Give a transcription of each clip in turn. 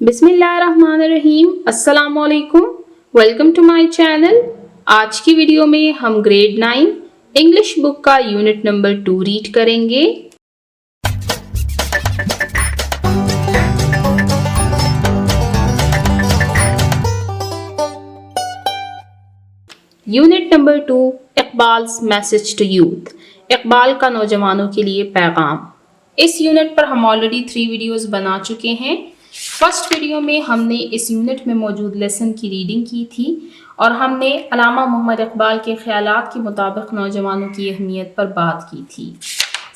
बिस्मिल्लाहिर्रहमानिर्रहीम। अस्सलामुअलैकुम। Welcome to my channel. आज की वीडियो में हम ग्रेड 9 इंग्लिश बुक का यूनिट नंबर 2 रीड करेंगे। Unit number 2, Iqbal's message to youth. Iqbal का नौजवानों के लिए पैगाम। इस यूनिट पर हम ऑलरेडी 3 वीडियोस बना चुके हैं। फर्स्ट वीडियो में हमने इस यूनिट में मौजूद लेसन की रीडिंग की थी और हमने अल्लामा मोहम्मद इकबाल के ख्यालात के मुताबिक नौजवानों की अहमियत पर बात की थी।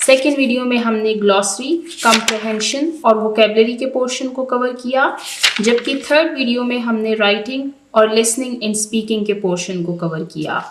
सेकेंड वीडियो में हमने ग्लॉसरी, कम्प्रहेंशन और वोकेबलरी के पोर्शन को कवर किया, जबकि थर्ड वीडियो में हमने राइटिंग और लिसनिंग एंड स्पीकिंग के पोर्शन को कवर किया।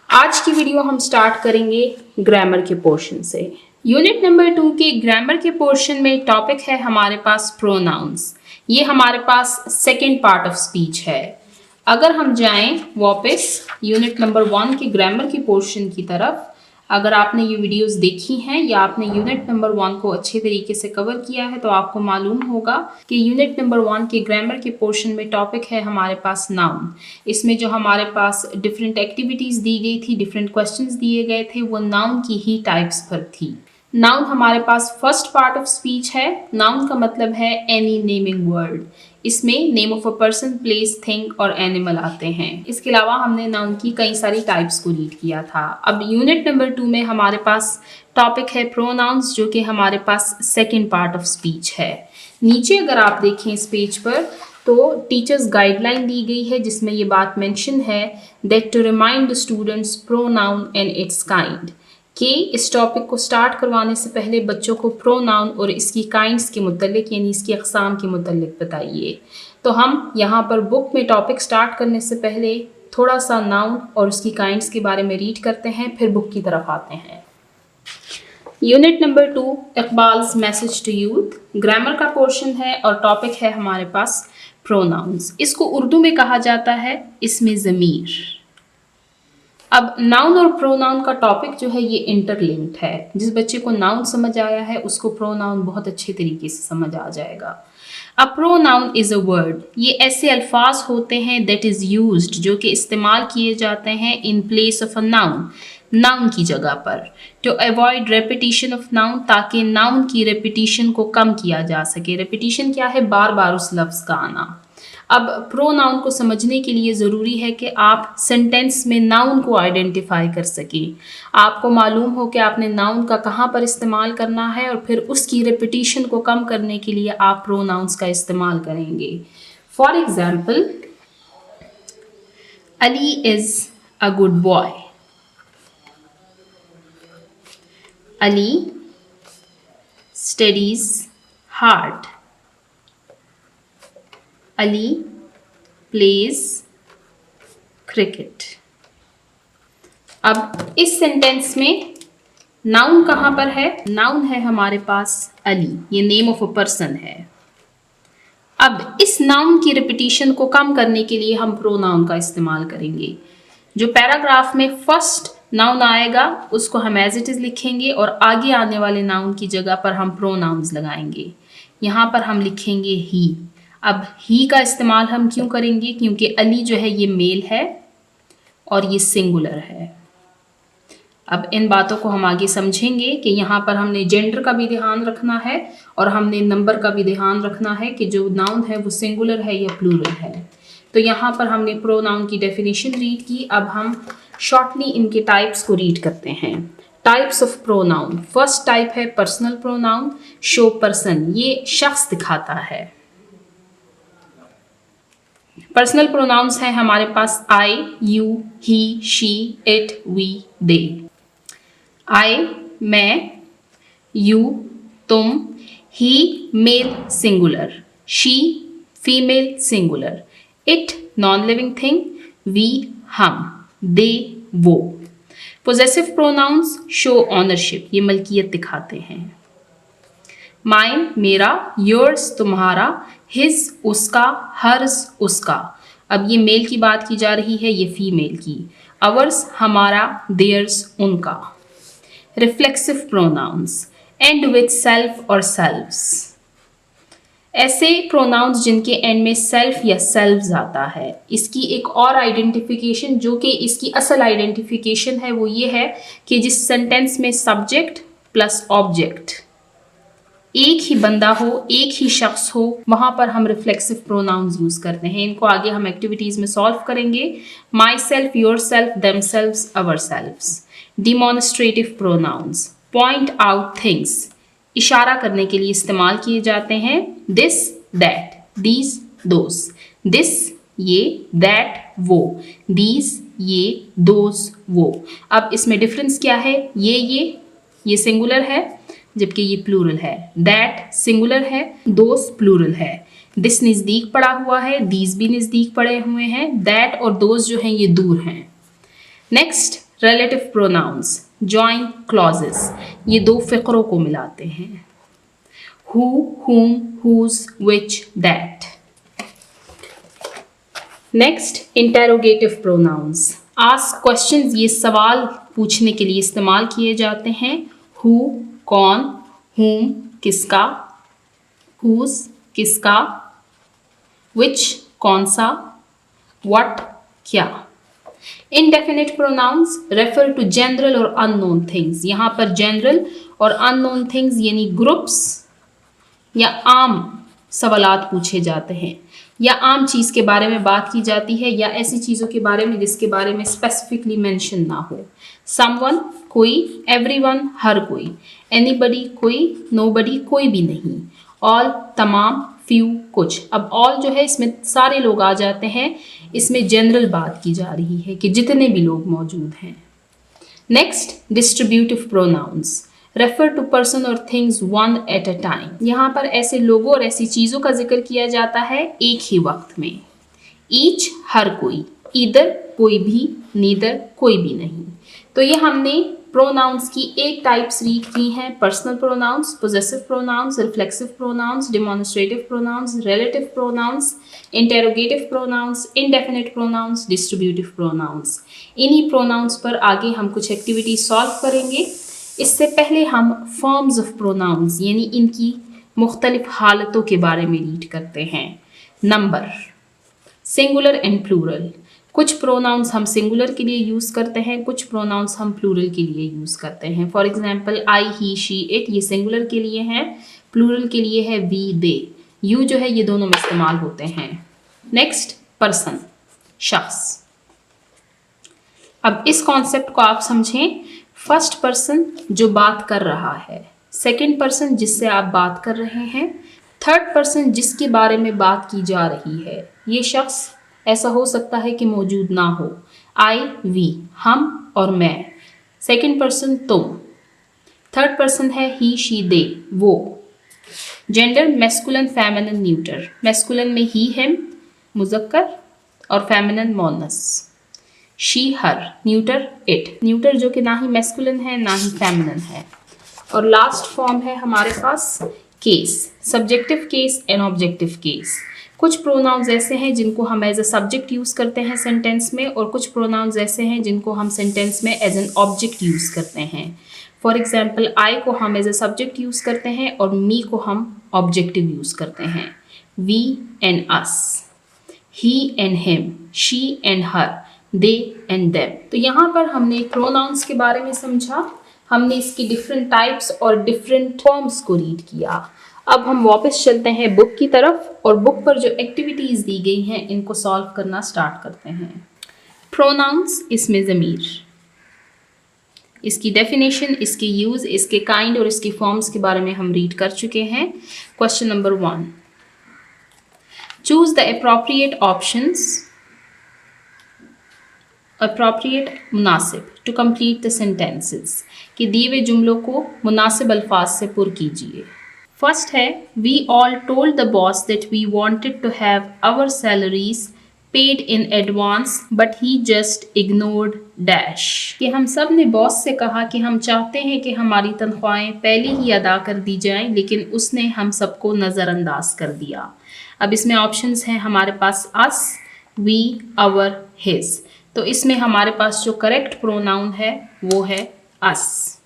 आज की वीडियो हम स्टार्ट करेंगे ग्रामर के पोर्शन से। यूनिट नंबर 2 के ग्रामर के पोर्शन में टॉपिक है हमारे पास प्रोनाउंस। ये हमारे पास सेकेंड पार्ट ऑफ स्पीच है। अगर हम जाएं वापस यूनिट नंबर 1 के ग्रामर के पोर्शन की तरफ, अगर आपने ये वीडियोस देखी हैं या आपने यूनिट नंबर 1 को अच्छे तरीके से कवर किया है तो आपको मालूम होगा कि यूनिट नंबर 1 के ग्रामर के पोर्शन में टॉपिक है हमारे पास नाउन। इसमें जो हमारे पास डिफरेंट एक्टिविटीज़ दी गई थी, डिफरेंट क्वेश्चंस दिए गए थे, वो नाउन की ही टाइप्स पर थी। नाउन हमारे पास फर्स्ट पार्ट ऑफ स्पीच है। नाउन का मतलब है एनी नेमिंग वर्ड। इसमें name of a person, place, thing और एनिमल आते हैं। इसके अलावा हमने नाउन की कई सारी टाइप्स को रीड किया था। अब यूनिट नंबर 2 में हमारे पास टॉपिक है प्रोनाउंस, जो कि हमारे पास सेकेंड पार्ट ऑफ स्पीच है। नीचे अगर आप देखें इस पेज पर तो टीचर्स गाइडलाइन दी गई है, जिसमें ये बात मेंशन है that to remind the students pronoun and its kind, कि इस टॉपिक को स्टार्ट करवाने से पहले बच्चों को प्रोनाउन और इसकी काइंड्स के मुतल्लिक यानी इसकी अक़साम के मुतल्लिक बताइए। तो हम यहाँ पर बुक में टॉपिक स्टार्ट करने से पहले थोड़ा सा नाउन और उसकी काइंड्स के बारे में रीड करते हैं, फिर बुक की तरफ आते हैं। Unit number 2, Iqbal's message to youth. Grammar का पोर्शन है और टॉपिक है हमारे पास प्रोनाउंस। इसको उर्दू में कहा जाता है इसमें ज़मीर। अब नाउन और प्रोनाउन का टॉपिक जो है ये इंटरलिंक्ड है। जिस बच्चे को नाउन समझ आया है उसको प्रोनाउन बहुत अच्छे तरीके से समझ आ जाएगा। A pronoun is a word. ये ऐसे अल्फाज होते हैं दैट इज़ यूज्ड, जो कि इस्तेमाल किए जाते हैं in place of a noun, noun की जगह पर, to avoid repetition of noun, ताकि नाउन की रेपिटिशन को कम किया जा सके। रेपिटिशन क्या है? बार बार उस लफ्ज़ का आना। अब प्रोनाउन को समझने के लिए ज़रूरी है कि आप सेंटेंस में नाउन को आइडेंटिफाई कर सकें। आपको मालूम हो कि आपने नाउन का कहाँ पर इस्तेमाल करना है और फिर उसकी रेपिटिशन को कम करने के लिए आप प्रोनाउंस का इस्तेमाल करेंगे। For example, Ali is a good boy. Ali studies hard. Ali pledge cricket. अब इस सेंटेंस में नाउन कहाँ पर है? नाउन है हमारे पास अली, ये नेम ऑफ अ पर्सन है। अब इस नाउन की रिपीटिशन को कम करने के लिए हम प्रोनाउन का इस्तेमाल करेंगे। जो पैराग्राफ में फर्स्ट नाउन आएगा उसको हम एज इट इज़ लिखेंगे और आगे आने वाले नाउन की जगह पर हम प्रोनाउंस लगाएंगे। यहाँ पर हम लिखेंगे ही। अब ही का इस्तेमाल हम क्यों करेंगे? क्योंकि अली जो है ये मेल है और ये सिंगुलर है। अब इन बातों को हम आगे समझेंगे कि यहाँ पर हमने जेंडर का भी ध्यान रखना है और हमने नंबर का भी ध्यान रखना है कि जो नाउन है वो सिंगुलर है या प्लूरल है। तो यहाँ पर हमने प्रोनाउन की डेफिनेशन रीड की। अब हम शॉर्टली इनके टाइप्स को रीड करते हैं। Types of pronoun. First type है पर्सनल प्रोनाउन, शो पर्सन, ये शख्स दिखाता है। पर्सनल प्रोनाउंस हैं हमारे पास I, you, he, she, it, we, they. I मैं, यू तुम, he male singular, she female singular, it non living thing, we हम, दे वो। पोजेसिव प्रोनाउंस शो ऑनरशिप, ये मलकियत दिखाते हैं। माइन मेरा, योर्स तुम्हारा, हिज उसका, हर्स उसका। अब ये मेल की बात की जा रही है, ये फीमेल की। अवर्स हमारा, देयर्स उनका। Reflexive pronouns and with self और सेल्व्स। ऐसे प्रोनाउंस जिनके एंड में सेल्फ या सेल्व्स आता है, इसकी एक और आइडेंटिफिकेशन जो कि इसकी असल आइडेंटिफिकेशन है वो ये है कि जिस सेंटेंस में सब्जेक्ट प्लस ऑब्जेक्ट एक ही बंदा हो, एक ही शख्स हो, वहां पर हम रिफ्लेक्सिव प्रोनाउंस यूज करते हैं। इनको आगे हम एक्टिविटीज में सॉल्व करेंगे। My self, your self, them selves, our selves. Demonstrative pronounce point out things, इशारा करने के लिए इस्तेमाल किए जाते हैं। This, that, these, those. This ये, दैट वो, दीज ये, दोस वो। अब इसमें डिफरेंस क्या है? ये सिंगुलर है जबकि ये प्लूरल है। दैट सिंगुलर है, दोस प्लूरल है। दिस नज़दीक पड़ा हुआ है, दीज भी नज़दीक पड़े हुए हैं। दैट और दोस जो हैं ये दूर हैं। Next, relative pronouns join clauses, ये दो फ़िक्रों को मिलाते हैं। Who, whom, whose, which, that. Next, interrogative pronounce ask questions, ये सवाल पूछने के लिए इस्तेमाल किए जाते हैं। हु कौन, whom किसका, whose किसका, which कौन सा, what क्या। Indefinite pronouns refer to general और अननोन थिंग्स, यहाँ पर जनरल और अननोन थिंग्स यानी ग्रुप्स या आम सवालात पूछे जाते हैं, या आम चीज़ के बारे में बात की जाती है, या ऐसी चीज़ों के बारे में जिसके बारे में स्पेसिफिकली मेंशन ना हो। समवन कोई, एवरीवन हर कोई, एनीबडी कोई, नोबडी कोई भी नहीं, ऑल तमाम, फ्यू कुछ। अब ऑल जो है इसमें सारे लोग आ जाते हैं, इसमें जनरल बात की जा रही है कि जितने भी लोग मौजूद हैं। Next, distributive pronouns refer to person और things one at a time, यहाँ पर ऐसे लोगों और ऐसी चीज़ों का जिक्र किया जाता है एक ही वक्त में। ईच हर कोई, ईदर कोई भी, नीदर कोई भी नहीं। तो ये हमने प्रोनाउंस की एक टाइप्स रीड की हैं, personal pronouns, possessive pronouns, reflexive pronouns, demonstrative pronouns, relative pronouns, interrogative pronouns, indefinite pronouns, distributive pronouns. इन्हीं प्रोनाउंस पर आगे हम कुछ एक्टिविटी सॉल्व करेंगे। इससे पहले हम फॉर्म्स ऑफ प्रोनाउंस यानी इनकी मुख्तलिफ हालतों के बारे में रीड करते हैं। Number, singular and plural. कुछ प्रोनाउंस हम सिंगुलर के लिए यूज़ करते हैं, कुछ प्रोनाउंस हम प्लूरल के लिए यूज़ करते हैं। For example I, he, she, it, ये सिंगुलर के लिए हैं, प्लूरल के लिए है वी, दे। यू जो है ये दोनों में इस्तेमाल होते हैं। नेक्स्ट, पर्सन, शख्स। अब इस कॉन्सेप्ट को आप समझें। फर्स्ट पर्सन जो बात कर रहा है, सेकंड पर्सन जिससे आप बात कर रहे हैं, थर्ड पर्सन जिसके बारे में बात की जा रही है। ये शख्स ऐसा हो सकता है कि मौजूद ना हो। आई, वी, हम और मैं। सेकंड पर्सन तुम। थर्ड पर्सन है ही, शी, दे, वो। Gender masculine, feminine, neuter. Masculine में ही, हिम मुज़क्कर और feminine Moonis. She her, neuter it. Neuter जो कि ना ही मैस्कुलिन है ना ही फेमिनिन है। और लास्ट फॉर्म है हमारे पास case, subjective case and objective case. कुछ प्रोनाउंस ऐसे हैं जिनको हम एज अ सब्जेक्ट यूज़ करते हैं सेंटेंस में, और कुछ प्रोनाउंस ऐसे हैं जिनको हम सेंटेंस में एज एन ऑब्जेक्ट यूज़ करते हैं। फॉर एग्जाम्पल, आई को हम एज अ सब्जेक्ट यूज़ करते हैं और मी को हम ऑब्जेक्टिव यूज़ करते हैं। We and us, he and him, she and her, they and them. तो यहाँ पर हमने प्रोनाउंस के बारे में समझा, हमने इसकी डिफरेंट टाइप्स और डिफरेंट फॉर्म्स को रीड किया। अब हम वापस चलते हैं बुक की तरफ और बुक पर जो एक्टिविटीज़ दी गई हैं इनको सॉल्व करना स्टार्ट करते हैं। प्रोनाउंस, इसमें ज़मीर, इसकी डेफिनेशन, इसके यूज़, इसके काइंड और इसके फॉर्म्स के बारे में हम रीड कर चुके हैं। Question number 1, choose the appropriate options, appropriate मुनासिब टू कंप्लीट द सेंटेंसेस, कि दिए हुए जुमलों को मुनासिब अल्फाज से पुर कीजिए। फर्स्ट है, we all told the boss that we wanted to have our salaries paid in advance but he just ignored dash, कि हम सब ने बॉस से कहा कि हम चाहते हैं कि हमारी तनख्वाहें पहले ही अदा कर दी जाएं, लेकिन उसने हम सबको नज़रअंदाज कर दिया। अब इसमें ऑप्शंस हैं हमारे पास अस, वी, आवर, हिज। तो इसमें हमारे पास जो करेक्ट प्रोनाउन है वो है अस।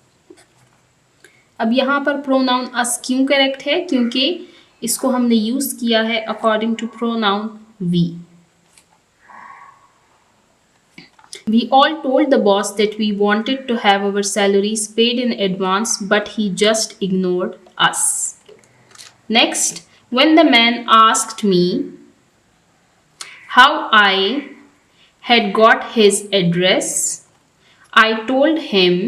अब यहाँ पर प्रोनाउन अस क्यों करेक्ट है? क्योंकि इसको हमने यूज किया है according to pronoun we. We all told the boss that we wanted to have our salaries paid in advance, but he just ignored us. Next, when the man asked me how I had got his address, I told him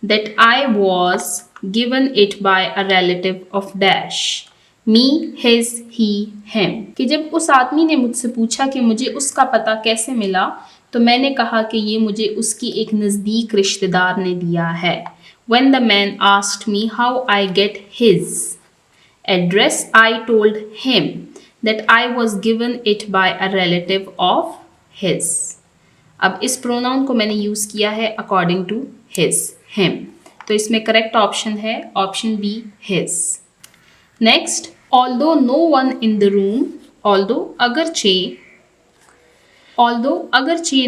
that I was given it by a relative of dash, me, his, he, him। कि जब उस आदमी ने मुझसे पूछा कि मुझे उसका पता कैसे मिला, तो मैंने कहा कि ये मुझे उसकी एक नज़दीक रिश्तेदार ने दिया है। When the man asked me how I get his address, I told him that I was given it by a relative of his। अब इस प्रोनाउन को मैंने यूज़ किया है अकॉर्डिंग टू his, him। तो इसमें करेक्ट ऑप्शन है option B, his। Next, although no one in the room, although अगरचे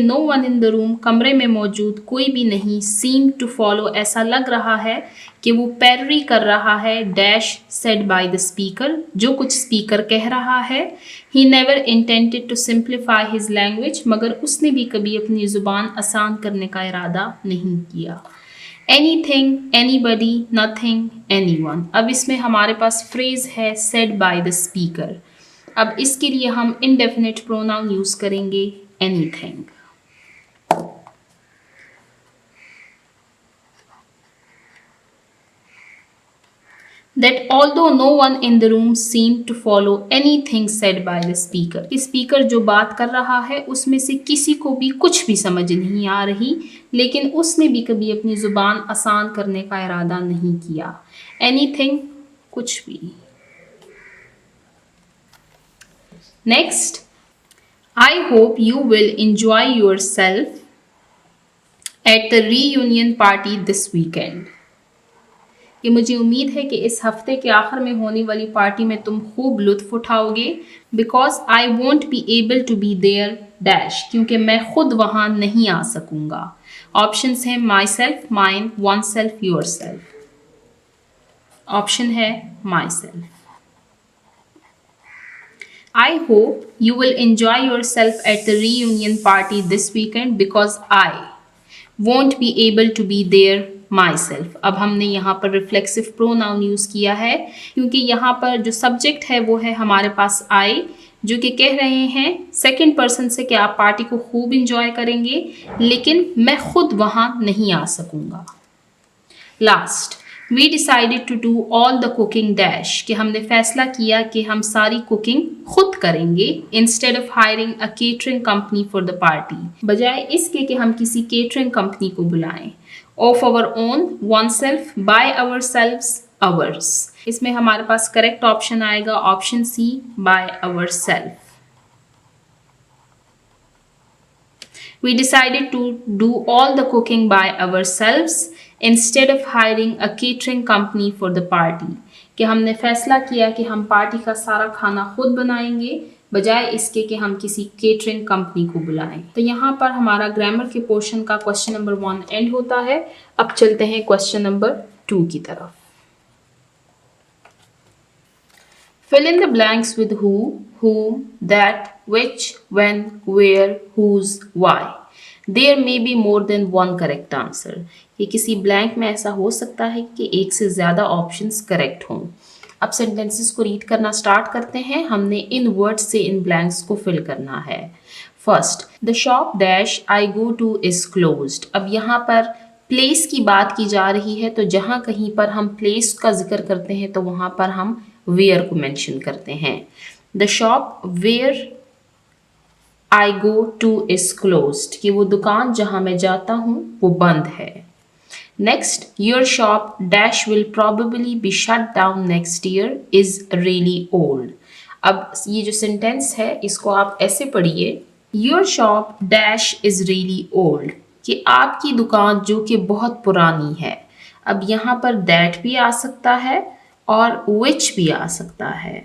no one in the room, कमरे में मौजूद कोई भी नहीं, seem to follow, ऐसा लग रहा है कि वो पैरवी कर रहा है, dash said by the speaker, जो कुछ स्पीकर कह रहा है। He never intended to simplify his language, मगर उसने भी कभी अपनी ज़ुबान आसान करने का इरादा नहीं किया। Anything, anybody, nothing, anyone। अब इसमें हमारे पास फ्रेज है said by the speaker। अब इसके लिए हम indefinite pronoun यूज़ करेंगे anything। That although no one in the room seemed to follow anything said by the speaker, कि स्पीकर जो बात कर रहा है उसमें से किसी को भी कुछ भी समझ नहीं आ रही, लेकिन उसने भी कभी अपनी ज़ुबान आसान करने का इरादा नहीं किया। Anything, कुछ भी। Next, I hope you will enjoy yourself at the reunion party this weekend। कि मुझे उम्मीद है कि इस हफ्ते के आखिर में होने वाली पार्टी में तुम खूब लुत्फ उठाओगे। Because I won't be able to be there dash, क्योंकि मैं खुद वहाँ नहीं आ सकूंगा। ऑप्शंस हैं myself, mine, oneself, yourself. Option है myself. I hope you will enjoy yourself at the reunion party this weekend because I won't be able to be there myself। अब हमने यहाँ पर reflexive pronoun use किया है क्योंकि यहाँ पर जो सब्जेक्ट है वो है हमारे पास I, जो कि कह रहे हैं सेकंड पर्सन से कि आप पार्टी को खूब इंजॉय करेंगे, लेकिन मैं खुद वहाँ नहीं आ सकूँगा। Last, We decided to do all the cooking dash, कि हमने फैसला किया कि हम सारी कुकिंग खुद करेंगे instead of hiring a catering company for the party, बजाय इसके कि हम किसी केटरिंग कंपनी को बुलाएं। Of our own, oneself, by ourselves, ours। इसमें हमारे पास करेक्ट ऑप्शन आएगा option C, by ourself। We decided to do all the cooking by ourselves instead of hiring a catering company for the party, कि हमने फैसला किया कि हम पार्टी का सारा खाना खुद बनाएंगे बजाय इसके कि हम किसी केटरिंग कंपनी को बुलाएं। तो यहाँ पर हमारा ग्रामर के पोर्शन का क्वेश्चन नंबर 1 एंड होता है। अब चलते हैं क्वेश्चन नंबर 2 की तरफ। Fill in the blanks with who, whom, that, which, when, where, whose, why। There may be more than one correct answer। ये किसी ब्लैंक में ऐसा हो सकता है कि एक से ज़्यादा ऑप्शंस करेक्ट हों। अब सेंटेंसेस को रीड करना स्टार्ट करते हैं। हमने इन वर्ड्स से इन ब्लैंक्स को फिल करना है। First, the shop dash I go two is closed. अब यहाँ पर प्लेस की बात की जा रही है, तो जहाँ कहीं पर हम प्लेस का जिक्र करते हैं तो वहाँ पर हम वेयर को मेंशन करते हैं। The shop where I go to is closed, कि वो दुकान जहाँ मैं जाता हूँ वो बंद है। Next, your shop dash will probably be shut down next year is really old. अब ये जो सेंटेंस है इसको आप ऐसे पढ़िए, your shop dash is really old, कि आपकी दुकान जो कि बहुत पुरानी है। अब यहाँ पर दैट भी आ सकता है और विच भी आ सकता है।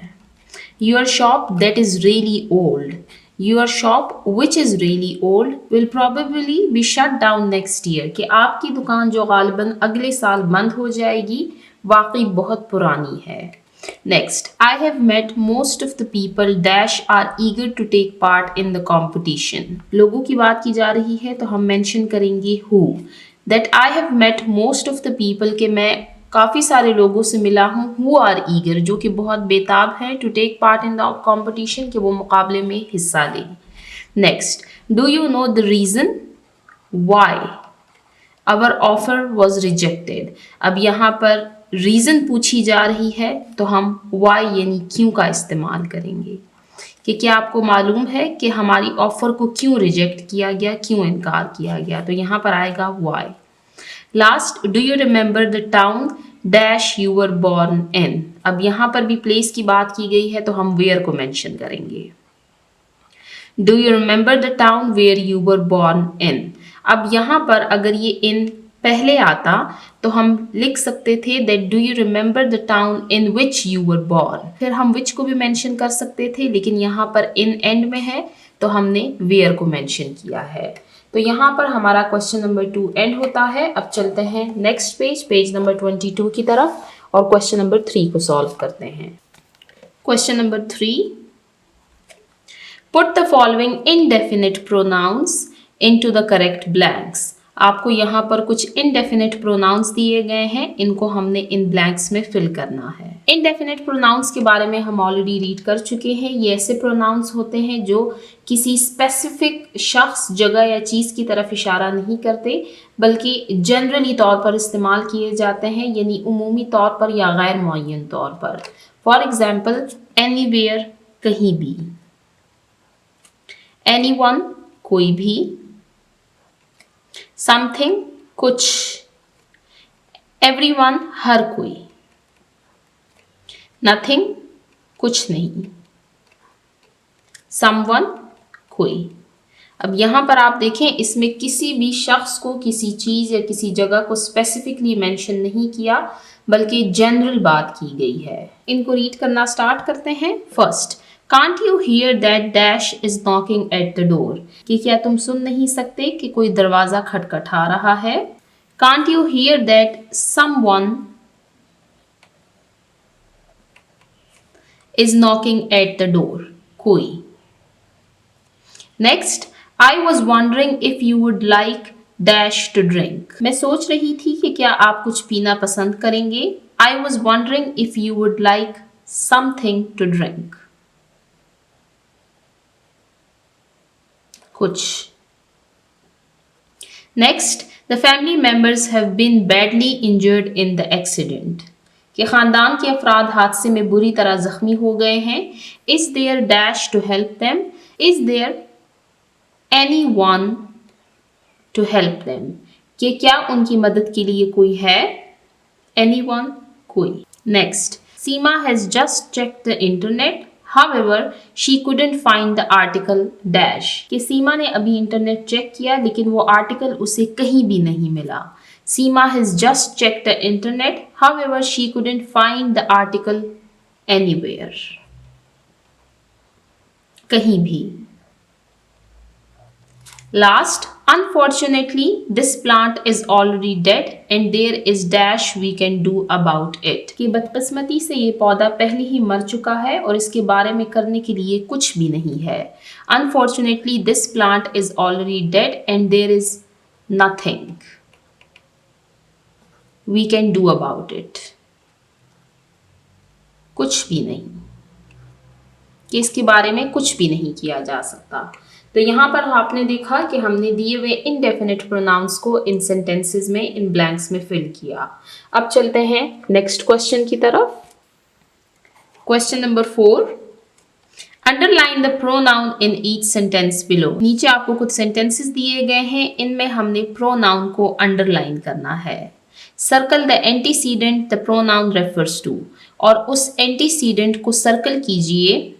Your shop that is really old, your shop which is really old will probably be shut down next year, कि आपकी दुकान जो गालिबन अगले साल बंद हो जाएगी वाकई बहुत पुरानी है। Next, I have met most of the people dash are eager to take part in the competition. लोगों की बात की जा रही है तो हम मेंशन करेंगे who. That I have met most of the people कि मैं काफ़ी सारे लोगों से मिला हूँ who are eager जो कि बहुत बेताब हैं to take part in the competition कि वो मुकाबले में हिस्सा लें. Next, do you know the reason why our offer was rejected? अब यहाँ पर रीज़न पूछी जा रही है तो हम why यानी क्यों का इस्तेमाल करेंगे कि क्या आपको मालूम है कि हमारी ऑफ़र को क्यों रिजेक्ट किया गया, क्यों इनकार किया गया, तो यहाँ पर आएगा why. Last, do you remember the town dash you were born in. अब यहाँ पर भी प्लेस की बात की गई है तो हम वेयर को मेंशन करेंगे. Do you remember the town where you were born in. अब यहाँ पर अगर ये इन पहले आता तो हम लिख सकते थे that do you remember the town in which you were born. फिर हम विच को भी मेंशन कर सकते थे लेकिन यहाँ पर इन एंड में है तो हमने वेयर को मेंशन किया है. तो यहाँ पर हमारा क्वेश्चन नंबर 2 एंड होता है. अब चलते हैं नेक्स्ट पेज नंबर 22 की तरफ और क्वेश्चन नंबर 3 को सॉल्व करते हैं. Question number 3, put the following indefinite pronouns into the correct blanks. आपको यहाँ पर कुछ इनडेफिनिट प्रोनाउंस दिए गए हैं, इनको हमने इन ब्लैंक्स में फिल करना है. इनडेफिनिट प्रोनाउंस के बारे में हम ऑलरेडी रीड कर चुके हैं. ये ऐसे प्रोनाउंस होते हैं जो किसी स्पेसिफिक शख्स, जगह या चीज़ की तरफ इशारा नहीं करते बल्कि जनरली तौर पर इस्तेमाल किए जाते हैं, यानी उमूमी तौर पर या गैर मुअय्यन तौर पर. फॉर एग्जाम्पल, एनीवेयर कहीं भी, एनीवन कोई भी, समथिंग कुछ, एवरीवन हर कोई, नथिंग कुछ नहीं, समवन कोई. अब यहाँ पर आप देखें इसमें किसी भी शख्स को, किसी चीज़ या किसी जगह को स्पेसिफिकली मेंशन नहीं किया बल्कि जनरल बात की गई है. इनको रीड करना स्टार्ट करते हैं. First, can't you hear that dash is knocking at the door. कि क्या तुम सुन नहीं सकते कि कोई दरवाज़ा खटखटा रहा है. Can't you hear that someone is knocking at the door. कोई. Next, I was wondering if you would like dash to drink. मैं सोच रही थी कि क्या आप कुछ पीना पसंद करेंगे. I was wondering if you would like something to drink. कुछ. Next, the family members have been badly injured in the accident. कि खानदान के अफराद हादसे में बुरी तरह जख्मी हो गए हैं. Is there dash to help them? Is there anyone to help them? कि क्या उनकी मदद के लिए कोई है. anyone कोई. Next, Seema has just checked the internet. However, she couldn't find the article dash. कि सीमा ने अभी इंटरनेट चेक किया लेकिन वो आर्टिकल उसे कहीं भी नहीं मिला. Seema has just checked the internet. However, she couldn't find the article anywhere. कहीं भी. Last, unfortunately, this plant is already dead and there is dash we can do about it. कि बदकिस्मती से ये पौधा पहले ही मर चुका है और इसके बारे में करने के लिए कुछ भी नहीं है. Unfortunately, this plant is already dead and there is nothing we can do about it. कुछ भी नहीं, कि इसके बारे में कुछ भी नहीं किया जा सकता. तो यहाँ पर आपने देखा कि हमने दिए हुए इनडेफिनिट प्रोनाउंस को इन सेंटेंसेस में, इन ब्लैंक्स में फिल किया. अब चलते हैं नेक्स्ट क्वेश्चन की तरफ. Question number 4, underline the pronoun in each sentence below. नीचे आपको कुछ सेंटेंसेस दिए गए हैं, इनमें हमने प्रोनाउन को अंडरलाइन करना है. Circle the antecedent the pronoun refers to. और उस एंटीसीडेंट को सर्कल कीजिए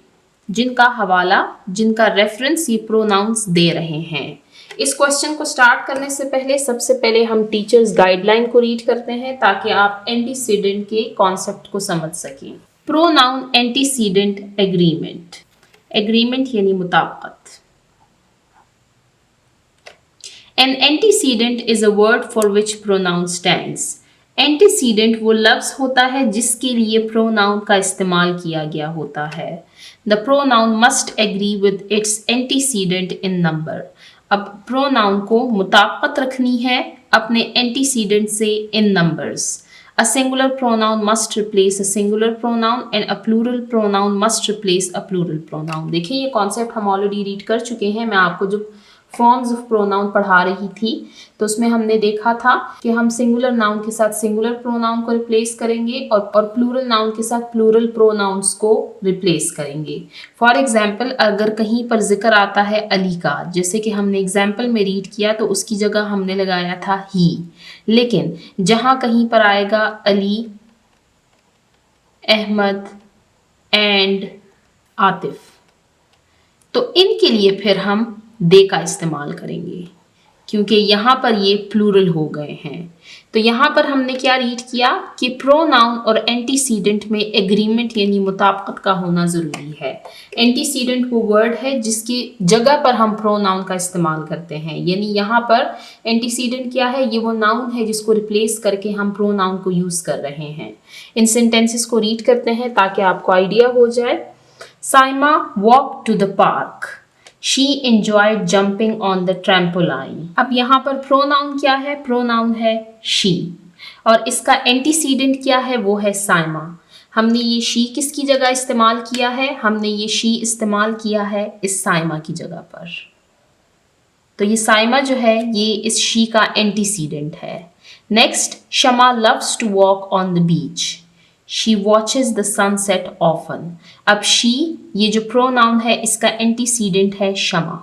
जिनका हवाला, जिनका रेफरेंस ये प्रोनाउंस दे रहे हैं. इस क्वेश्चन को स्टार्ट करने से पहले सबसे पहले हम टीचर्स गाइडलाइन को रीड करते हैं ताकि आप एंटीसीडेंट के कॉन्सेप्ट को समझ सकें. Pronoun antecedent agreement. एग्रीमेंट यानी मुताबिकत. An antecedent is a word for which pronoun stands. Antecedent वो लफ्ज होता है जिसके लिए प्रोनाउन का इस्तेमाल किया गया होता है। The pronoun must agree with its antecedent in number. अब प्रोनाउन को मुताबिकत रखनी है अपने एंटीसीडेंट से in numbers. A singular pronoun must replace a singular pronoun and a plural pronoun must replace a plural pronoun। देखिए ये कॉन्सेप्ट हम ऑलरेडी रीड कर चुके हैं। मैं आपको जो फॉर्म्स ऑफ प्रोनाउन पढ़ा रही थी तो उसमें हमने देखा था कि हम सिंगुलर नाउन के साथ सिंगुलर प्रोनाउन को रिप्लेस करेंगे और प्लूरल नाउन के साथ प्लूरल प्रोनाउंस को रिप्लेस करेंगे। फॉर एग्जाम्पल अगर कहीं पर जिक्र आता है अली का, जैसे कि हमने एग्जाम्पल में रीड किया तो उसकी जगह हमने लगाया था ही, लेकिन जहां कहीं पर आएगा अली, अहमद एंड आतिफ, तो इनके लिए फिर हम दे का इस्तेमाल करेंगे क्योंकि यहाँ पर ये प्लूरल हो गए हैं। तो यहाँ पर हमने क्या रीड किया कि प्रोनाउन और एंटीसीडेंट में एग्रीमेंट यानी मुताबिकत का होना ज़रूरी है। एंटीसीडेंट वो वर्ड है जिसकी जगह पर हम प्रोनाउन का इस्तेमाल करते हैं, यानी यहाँ पर एंटीसीडेंट क्या है, ये वो नाउन है जिसको रिप्लेस करके हम प्रोनाउन को यूज़ कर रहे हैं। इन सेंटेंसेस को रीड करते हैं ताकि आपको आइडिया हो जाए। Saima walk to the park. She enjoyed jumping on the trampoline। अब यहाँ पर प्रोनाउन क्या है, प्रोनाउन है she और इसका एंटीसीडेंट क्या है, वो है साइमा। हमने ये she किसकी जगह इस्तेमाल किया है, हमने ये she इस्तेमाल किया है इस साइमा की जगह पर। तो ये साइमा जो है ये इस she का एंटीसीडेंट है। Next, Shama loves to walk on the beach। She watches the sunset often। अब she ये जो प्रोनाउन है इसका एंटीसीडेंट है शमा।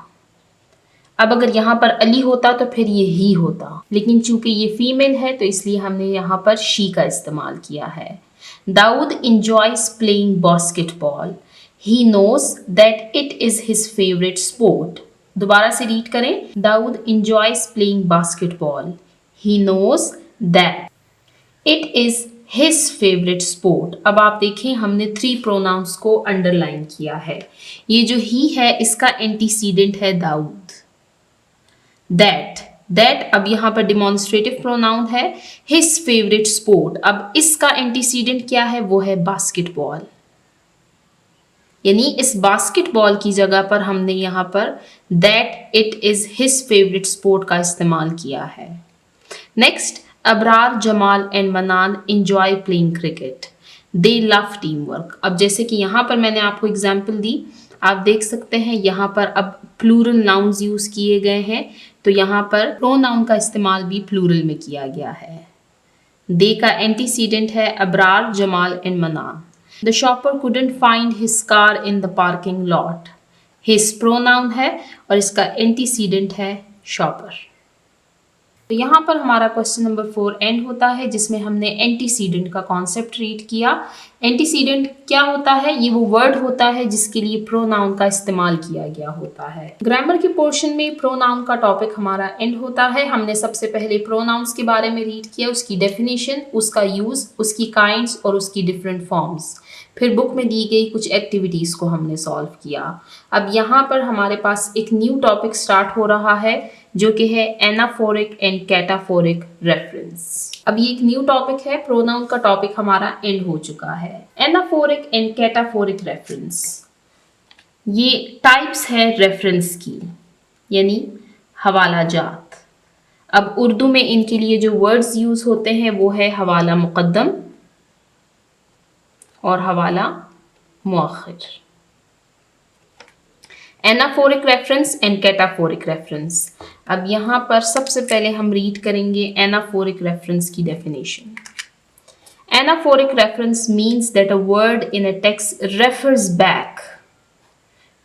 अब अगर यहाँ पर अली होता तो फिर ये ही होता, लेकिन चूंकि ये फीमेल है तो इसलिए हमने यहाँ पर she का इस्तेमाल किया है। Dawood enjoys playing basketball। He knows that it is his favorite sport। दोबारा से रीड करें, Dawood enjoys playing basketball। He knows that it is his favorite sport। अब आप देखें हमने 3 प्रोनाउंस को अंडरलाइन किया है। ये जो ही है इसका एंटीसीडेंट है दाऊद। दैट अब यहाँ पर डिमॉन्स्ट्रेटिव प्रोनाउन है। his favorite sport, अब इसका एंटीसीडेंट क्या है, वो है बास्केटबॉल, यानी इस बास्केटबॉल की जगह पर हमने यहाँ पर that it is his favorite sport का इस्तेमाल किया है। नेक्स्ट, अबरार, जमाल एंड मनान enjoy playing cricket। They love teamwork। अब जैसे कि यहाँ पर मैंने आपको एग्जाम्पल दी, आप देख सकते हैं यहाँ पर अब प्लूरल नाउन्स यूज किए गए हैं, तो यहाँ पर प्रोनाउन का इस्तेमाल भी प्लूरल में किया गया है। दे का एंटीसीडेंट है अबरार, जमाल एंड मनान। The shopper couldn't find his car in the parking lot। his pronoun है और इसका एंटीसीडेंट है शॉपर। तो यहाँ पर हमारा क्वेश्चन नंबर 4 एंड होता है जिसमें हमने एंटीसीडेंट का कॉन्सेप्ट रीड किया। एंटीसीडेंट क्या होता है, ये वो वर्ड होता है जिसके लिए प्रोनाउन का इस्तेमाल किया गया होता है। ग्रामर के पोर्शन में प्रोनाउन का टॉपिक हमारा एंड होता है। हमने सबसे पहले प्रोनाउंस के बारे में रीड किया, उसकी डेफिनेशन, उसका यूज, उसकी काइंड्स और उसकी डिफरेंट फॉर्म्स। फिर बुक में दी गई कुछ एक्टिविटीज को हमने सॉल्व किया। अब यहाँ पर हमारे पास एक न्यू टॉपिक स्टार्ट हो रहा है जो कि है एनाफोरिक एंड कैटाफोरिक रेफरेंस। अब ये एक न्यू टॉपिक है, प्रोनाउन का टॉपिक हमारा एंड हो चुका है। एनाफोरिक एंड कैटाफोरिक रेफरेंस, ये टाइप्स है रेफरेंस की, यानी हवाला जात। अब उर्दू में इनके लिए जो वर्ड्स यूज होते हैं वो है हवाला मुकद्दम और हवाला मुअख्खिर। Anaphoric reference and cataphoric reference. अब यहाँ पर सबसे पहले हम रीड करेंगे एनाफोरिक रेफरेंस की definition. Anaphoric reference means that a word in a text refers back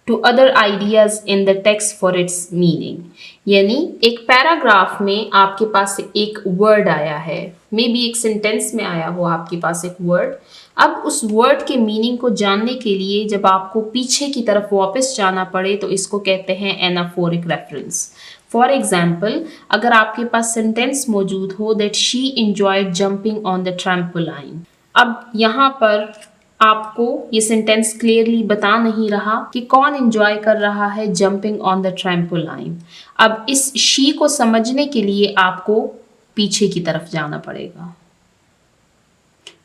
to other ideas in the text for its meaning. यानी एक पैराग्राफ में आपके पास एक वर्ड आया है, मे बी एक सेंटेंस में आया हो आपके पास एक वर्ड। अब उस वर्ड के मीनिंग को जानने के लिए जब आपको पीछे की तरफ वापस जाना पड़े तो इसको कहते हैं एनाफोरिक रेफरेंस। फॉर एग्जाम्पल, अगर आपके पास सेंटेंस मौजूद हो that she enjoyed jumping on the trampoline. अब यहाँ पर आपको ये सेंटेंस क्लियरली बता नहीं रहा कि कौन एंजॉय कर रहा है जंपिंग ऑन द ट्रैम्पोलाइन। अब इस शी को समझने के लिए आपको पीछे की तरफ जाना पड़ेगा।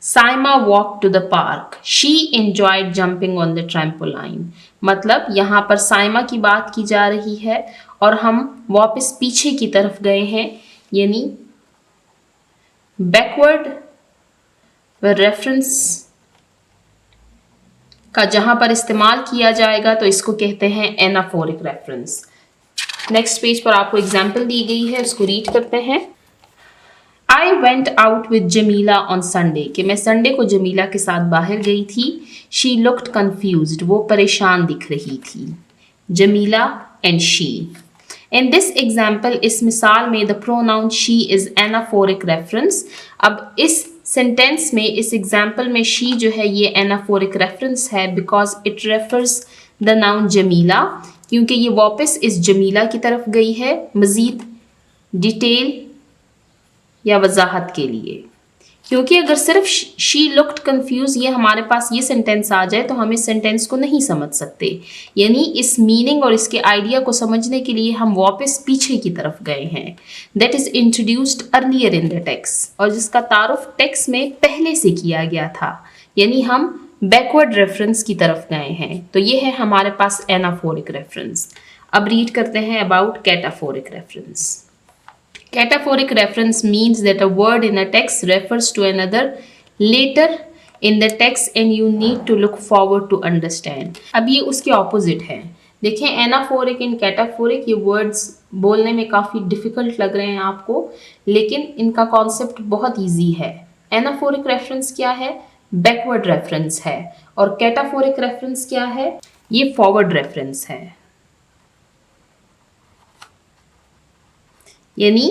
Saima walk to the park, she enjoyed jumping on the trampoline. मतलब यहाँ पर साइमा की बात की जा रही है और हम वापस पीछे की तरफ गए हैं, यानी बैकवर्ड रेफरेंस का जहां पर इस्तेमाल किया जाएगा तो इसको कहते हैं एनाफोरिक रेफरेंस। नेक्स्ट पेज पर आपको एग्जाम्पल दी गई है, उसको रीड करते हैं। I went out with Jamila on Sunday, कि मैं संडे को जमीला के साथ बाहर गई थी। शी लुक्ड कंफ्यूज्ड, वो परेशान दिख रही थी। Jamila and she. In this example, इस मिसाल में the pronoun she is anaphoric reference. अब इस सेंटेंस में, इस एग्जाम्पल में शी जो है ये एनाफोरिक रेफरेंस है because it refers the noun Jamila, क्योंकि ये वापस इस जमीला की तरफ गई है मज़ीद डिटेल या वजाहत के लिए। क्योंकि अगर सिर्फ शी लुक्ड कंफ्यूज ये हमारे पास ये सेंटेंस आ जाए तो हम इस सेंटेंस को नहीं समझ सकते, यानी इस मीनिंग और इसके आइडिया को समझने के लिए हम वापस पीछे की तरफ गए हैं। That is introduced earlier in the text, और जिसका तारुफ टेक्स्ट में पहले से किया गया था, यानी हम बैकवर्ड रेफरेंस की तरफ गए हैं। तो ये है हमारे पास एनाफोरिक रेफरेंस। अब रीड करते हैं about cataphoric reference. Cataphoric reference means that a word in a text refers to another later in the text and you need to look forward to understand. अब ये उसके ऑपोजिट है। देखें, anaphoric and cataphoric, ये words बोलने में काफ़ी difficult लग रहे हैं आपको, लेकिन इनका कॉन्सेप्ट बहुत ईजी है। एनाफोरिक रेफरेंस क्या है? बैकवर्ड रेफरेंस है। और कैटाफोरिक रेफरेंस क्या है? ये फॉरवर्ड रेफरेंस है। यानी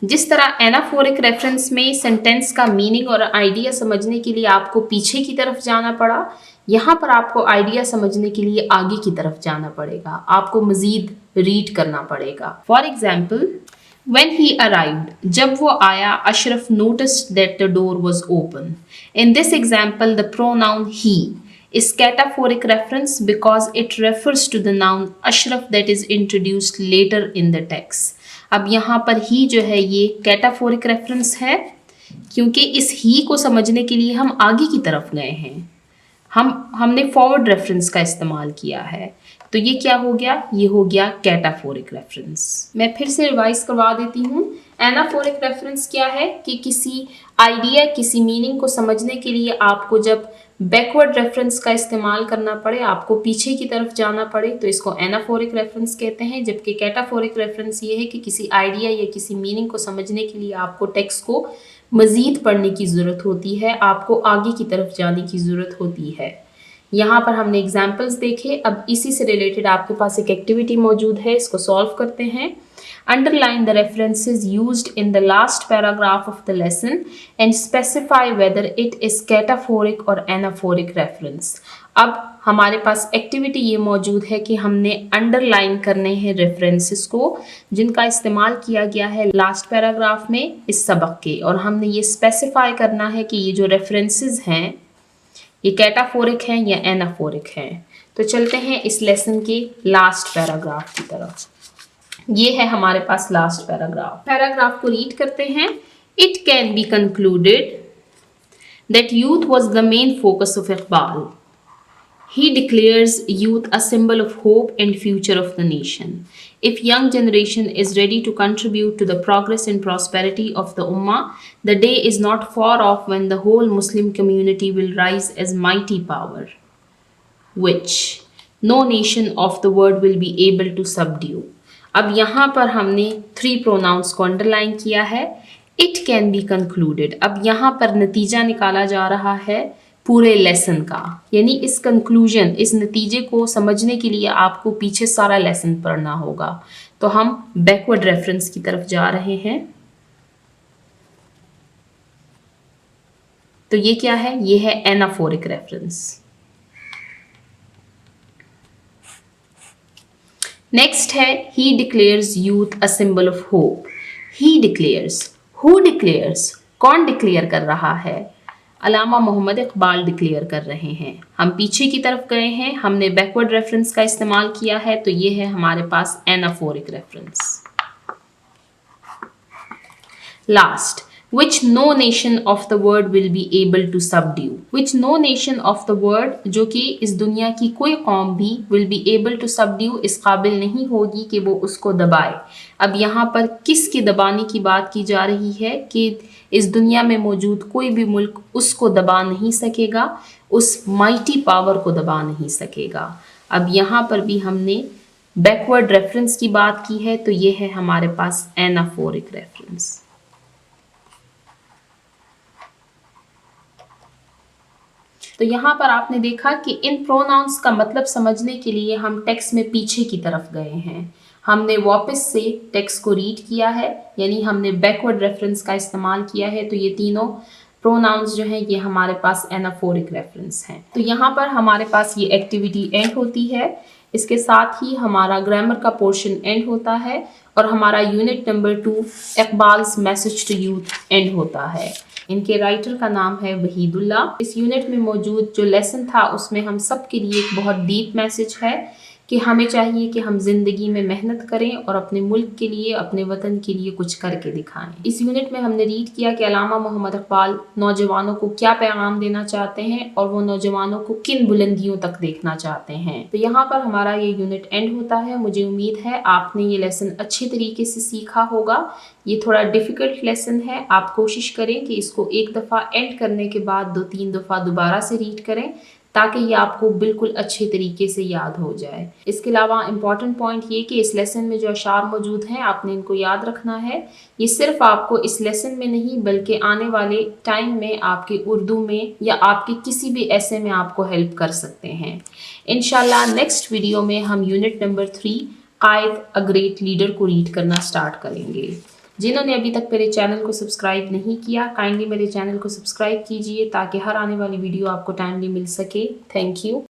जिस तरह एनाफोरिक रेफरेंस में सेंटेंस का मीनिंग और आइडिया समझने के लिए आपको पीछे की तरफ जाना पड़ा, यहाँ पर आपको आइडिया समझने के लिए आगे की तरफ जाना पड़ेगा, आपको मज़ीद रीड करना पड़ेगा। For example, when he arrived, जब वो आया, Ashraf noticed that the door was open. In this example, the pronoun he is cataphoric reference because it refers to the noun Ashraf that is introduced later in the text. अब यहाँ पर ही जो है ये cataphoric reference है, क्योंकि इस ही को समझने के लिए हम आगे की तरफ गए हैं, हमने फॉरवर्ड रेफरेंस का इस्तेमाल किया है। तो ये क्या हो गया? ये हो गया कैटाफोरिक रेफरेंस। मैं फिर से रिवाइज करवा देती हूँ। एनाफोरिक रेफरेंस क्या है कि किसी आइडिया, किसी मीनिंग को समझने के लिए आपको जब बैकवर्ड रेफरेंस का इस्तेमाल करना पड़े, आपको पीछे की तरफ जाना पड़े, तो इसको एनाफोरिक रेफरेंस कहते हैं। जबकि कैटाफोरिक रेफरेंस ये है कि किसी आइडिया या किसी मीनिंग को समझने के लिए आपको टेक्स्ट को मज़ीद पढ़ने की ज़रूरत होती है, आपको आगे की तरफ जाने की ज़रूरत होती है। यहाँ पर हमने एग्जाम्पल्स देखे। अब इसी से रिलेटेड आपके पास एक एक्टिविटी मौजूद है, इसको सॉल्व करते हैं। Underline the references used in the last paragraph of the lesson and specify whether it is cataphoric or anaphoric reference. अब हमारे पास एक्टिविटी ये मौजूद है कि हमने अंडरलाइन करने हैं रेफरेंसेस को जिनका इस्तेमाल किया गया है लास्ट पैराग्राफ में इस सबक के, और हमने ये स्पेसिफाई करना है कि ये जो रेफरेंसेस हैं ये कैटाफोरिक हैं या एनाफोरिक हैं। तो चलते हैं इस लेसन के लास्ट पैराग्राफ की तरफ। ये है हमारे पास लास्ट पैराग्राफ। पैराग्राफ को रीड करते हैं। It can be concluded that youth was the main focus of Iqbal. He declares youth a symbol of hope and future of the nation. If young generation is ready to contribute to the progress and prosperity of the Ummah, the day is not far off when the whole Muslim community will rise as mighty power, which no nation of the world will be able to subdue. अब यहाँ पर हमने 3 pronounce को underline किया है। It can be concluded, अब यहाँ पर नतीजा निकाला जा रहा है पूरे लेसन का, यानी इस कंक्लूजन, इस नतीजे को समझने के लिए आपको पीछे सारा लेसन पढ़ना होगा। तो हम बैकवर्ड रेफरेंस की तरफ जा रहे हैं। तो ये क्या है? ये है एनाफोरिक रेफरेंस। नेक्स्ट है he declares youth a symbol of hope. He declares, who declares, कौन डिक्लेयर कर रहा है? अल्लामा मोहम्मद इकबाल डिक्लेयर कर रहे हैं। हम पीछे की तरफ गए हैं, हमने बैकवर्ड रेफरेंस का इस्तेमाल किया है, तो ये है हमारे पास anaphoric reference. Last, which no nation of the world will be able to subdue, which no nation of the world, जो कि इस दुनिया की कोई कौम भी will be able to subdue, इस काबिल नहीं होगी कि वो उसको दबाए। अब यहाँ पर किसके दबाने की बात की जा रही है कि इस दुनिया में मौजूद कोई भी मुल्क उसको दबा नहीं सकेगा, उस माइटी पावर को दबा नहीं सकेगा। अब यहाँ पर भी हमने बैकवर्ड रेफरेंस की बात की है, तो ये है हमारे पास एनाफोरिक रेफरेंस। तो यहाँ पर आपने देखा कि इन प्रोनाउंस का मतलब समझने के लिए हम टेक्स्ट में पीछे की तरफ गए हैं। हमने वापस से टेक्स्ट को रीड किया है, यानी हमने बैकवर्ड रेफरेंस का इस्तेमाल किया है। तो ये तीनों प्रोनाउंस जो हैं ये हमारे पास एनाफोरिक रेफरेंस हैं। तो यहाँ पर हमारे पास ये एक्टिविटी एंड होती है, इसके साथ ही हमारा ग्रामर का पोर्शन एंड होता है और हमारा unit number 2 Iqbal's message to youth end होता है। इनके राइटर का नाम है वहीदुल्ला। इस यूनिट में मौजूद जो लेसन था उसमें हम सब के लिए एक बहुत डीप मैसेज है कि हमें चाहिए कि हम ज़िंदगी में मेहनत करें और अपने मुल्क के लिए, अपने वतन के लिए कुछ करके दिखाएं। इस यूनिट में हमने रीड किया कि अल्लामा मोहम्मद इकबाल नौजवानों को क्या पैगाम देना चाहते हैं और वो नौजवानों को किन बुलंदियों तक देखना चाहते हैं। तो यहाँ पर हमारा ये यूनिट एंड होता है। मुझे उम्मीद है आपने ये लेसन अच्छे तरीके से सीखा होगा। ये थोड़ा डिफ़िकल्ट लेसन है, आप कोशिश करें कि इसको एक दफ़ा एंड करने के बाद 2-3 दफ़ा दोबारा से रीड करें ताकि ये आपको बिल्कुल अच्छे तरीके से याद हो जाए। इसके अलावा इम्पॉर्टेंट पॉइंट ये कि इस लेसन में जो अशार मौजूद हैं आपने इनको याद रखना है। ये सिर्फ आपको इस लेसन में नहीं बल्कि आने वाले टाइम में आपके उर्दू में या आपके किसी भी ऐसे में आपको हेल्प कर सकते हैं। इंशाल्लाह नेक्स्ट वीडियो में हम unit number 3 Quaid a great leader को रीड करना स्टार्ट करेंगे। जिन्होंने अभी तक मेरे चैनल को सब्सक्राइब नहीं किया, काइंडली मेरे चैनल को सब्सक्राइब कीजिए ताकि हर आने वाली वीडियो आपको टाइमली मिल सके। Thank you.